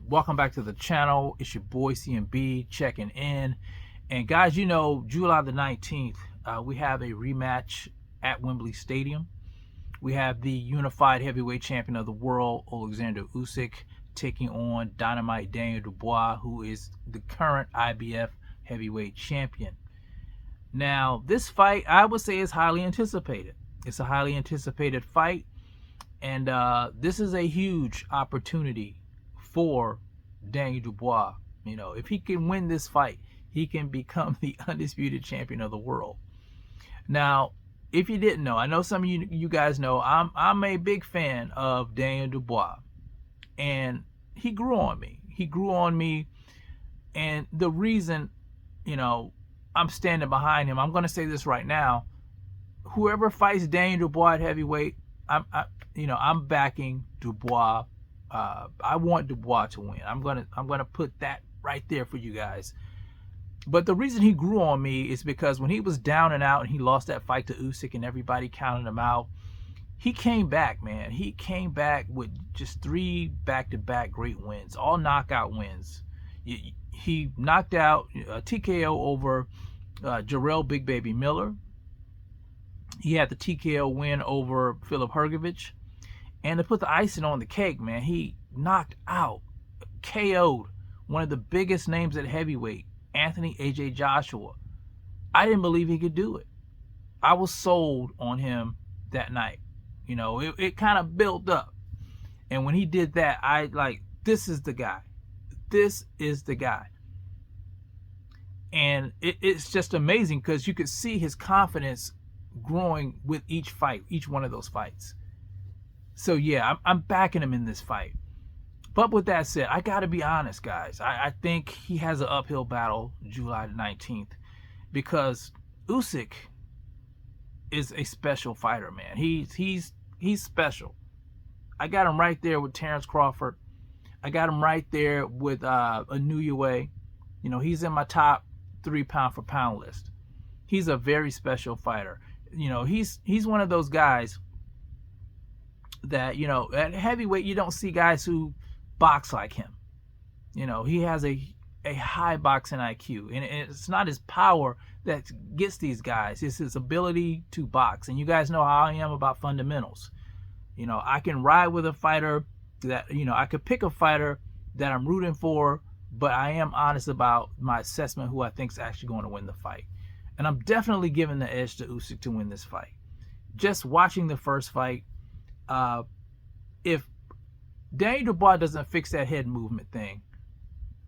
Welcome back to the channel. It's your boy CMB checking in. And guys, you know, July the 19th, we have a rematch at Wembley Stadium. We have the unified heavyweight champion of the world, Oleksandr Usyk, taking on Dynamite Daniel Dubois, who is the current IBF heavyweight champion. Now, this fight, I would say, is highly anticipated. It's a highly anticipated fight. And this is a huge opportunity for Daniel Dubois. You know, if he can win this fight, he can become the undisputed champion of the world. Now, if you didn't know, I know some of you guys know, I'm a big fan of Daniel Dubois, and he grew on me. He grew on me, and the reason, you know, I'm standing behind him, I'm going to say this right now: whoever fights Daniel Dubois at heavyweight, I'm backing Dubois. I want Dubois to win. I'm gonna put that right there for you guys. But the reason he grew on me is because when he was down and out and he lost that fight to Usyk and everybody counted him out, he came back, man. He came back with just 3 back-to-back great wins, all knockout wins. He knocked out TKO over Jarrell Big Baby Miller. He had the TKO win over Filip Hrgović. And to put the icing on the cake, man, he knocked out, KO'd one of the biggest names at heavyweight, Anthony AJ Joshua. I didn't believe he could do it. I was sold on him that night. You know, it kind of built up. And when he did that, this is the guy. This is the guy. And it's just amazing because you could see his confidence growing with each fight, each one of those fights. So yeah, I'm backing him in this fight. But with that said, I got to be honest, guys. I think he has an uphill battle July 19th because Usyk is a special fighter, man. He's special. I got him right there with Terrence Crawford. I got him right there with Inoue. You know, he's in my top 3 pound for pound list. He's a very special fighter. You know, he's one of those guys that, you know, at heavyweight you don't see guys who box like him. You know, he has a high boxing IQ, and it's not his power that gets these guys, it's his ability to box. And you guys know how I am about fundamentals. You know, I can ride with a fighter that, you know, I could pick a fighter that I'm rooting for, but I am honest about my assessment who I think is actually going to win the fight. And I'm definitely giving the edge to Usyk to win this fight. Just watching the first fight, if Daniel Dubois doesn't fix that head movement thing,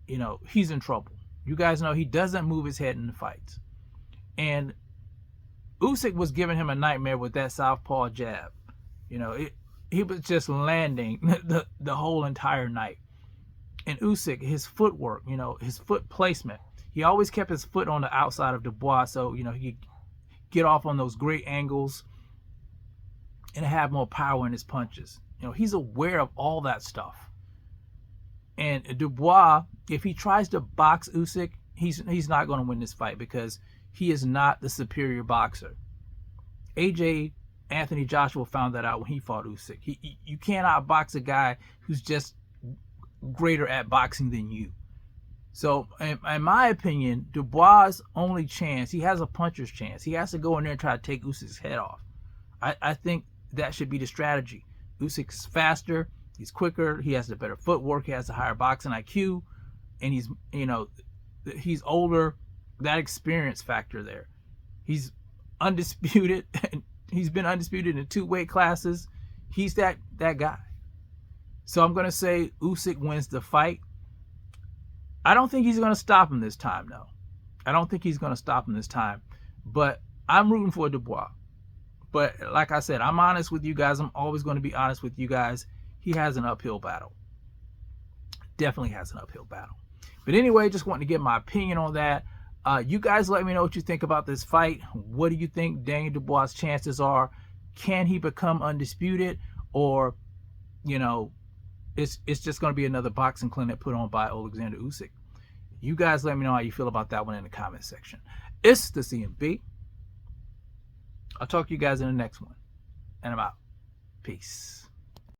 you know, he's in trouble. You guys know he doesn't move his head in the fights. And Usyk was giving him a nightmare with that southpaw jab. You know, he was just landing the whole entire night. And Usyk, his footwork, you know, his foot placement, he always kept his foot on the outside of Dubois, so, you know, he could get off on those great angles and have more power in his punches. You know, he's aware of all that stuff. And Dubois, if he tries to box Usyk, he's not going to win this fight because he is not the superior boxer. Anthony Joshua found that out when he fought Usyk. You cannot box a guy who's just greater at boxing than you. So, in my opinion, Dubois' only chance, he has a puncher's chance. He has to go in there and try to take Usyk's head off. I think that should be the strategy. Usyk's faster, he's quicker, he has the better footwork, he has a higher boxing IQ, and he's, you know, he's older. That experience factor there. He's undisputed. He's been undisputed in 2 weight classes. He's that guy. So I'm going to say Usyk wins the fight. I don't think he's going to stop him this time, though. I don't think he's going to stop him this time. But I'm rooting for Dubois. But like I said, I'm honest with you guys. I'm always going to be honest with you guys. He has an uphill battle. Definitely has an uphill battle. But anyway, just wanting to get my opinion on that. You guys let me know what you think about this fight. What do you think Daniel Dubois' chances are? Can he become undisputed? Or, you know, it's just going to be another boxing clinic put on by Oleksandr Usyk. You guys let me know how you feel about that one in the comment section. It's the CMB. I'll talk to you guys in the next one. And I'm out. Peace.